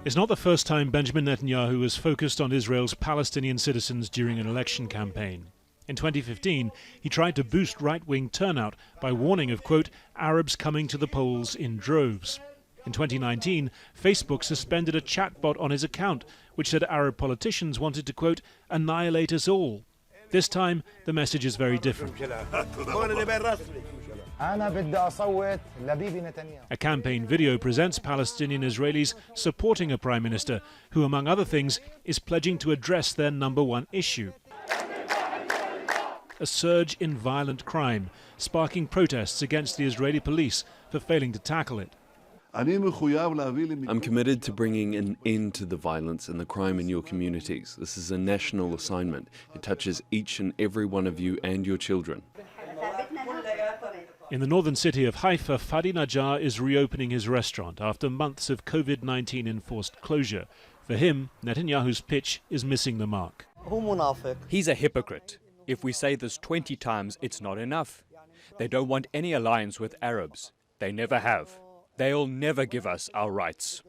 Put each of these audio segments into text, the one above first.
It's not the first time Benjamin Netanyahu has focused on Israel's Palestinian citizens during an election campaign. In 2015, he tried to boost right-wing turnout by warning of, quote, Arabs coming to the polls in droves. In 2019, Facebook suspended a chatbot on his account, which said Arab politicians wanted to, quote, annihilate us all. This time, the message is very different. A campaign video presents Palestinian Israelis supporting a prime minister who, among other things, is pledging to address their number one issue: a surge in violent crime, sparking protests against the Israeli police for failing to tackle it. I'm committed to bringing an end to the violence and the crime in your communities. This is a national assignment. It touches each and every one of you and your children. In the northern city of Haifa, Fadi Najjar is reopening his restaurant after months of COVID-19 enforced closure. For him, Netanyahu's pitch is missing the mark. He's a hypocrite. If we say this 20 times, it's not enough. They don't want any alliance with Arabs. They never have. They'll never give us our rights.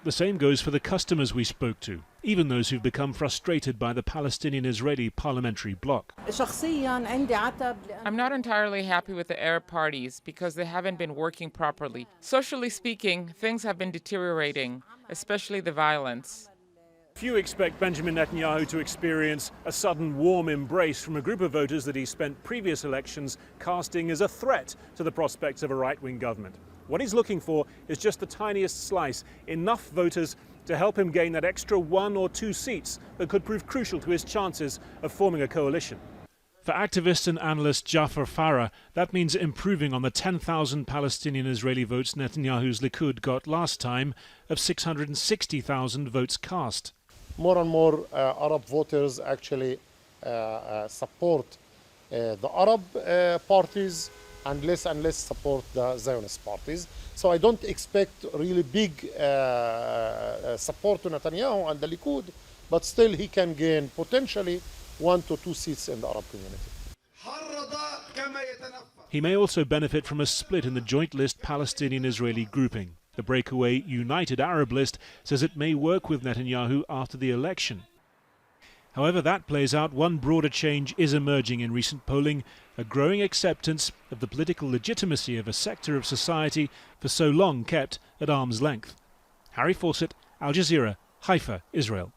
The same goes for the customers we spoke to, even those who've become frustrated by the Palestinian-Israeli parliamentary bloc. I'm not entirely happy with the Arab parties because they haven't been working properly. Socially speaking, things have been deteriorating, especially the violence. Few expect Benjamin Netanyahu to experience a sudden warm embrace from a group of voters that he spent previous elections casting as a threat to the prospects of a right-wing government. What he's looking for is just the tiniest slice, enough voters to help him gain that extra 1 or 2 seats that could prove crucial to his chances of forming a coalition. For activist and analyst Jafar Farah, that means improving on the 10,000 Palestinian Israeli votes Netanyahu's Likud got last time of 660,000 votes cast. More and more Arab voters actually support the Arab parties and less support the Zionist parties. So I don't expect really big support to Netanyahu and the Likud, but still he can gain potentially 1 to 2 seats in the Arab community. He may also benefit from a split in the joint list Palestinian-Israeli grouping. The breakaway United Arab List says it may work with Netanyahu after the election. However that plays out, one broader change is emerging in recent polling: a growing acceptance of the political legitimacy of a sector of society for so long kept at arm's length. Harry Fawcett, Al Jazeera, Haifa, Israel.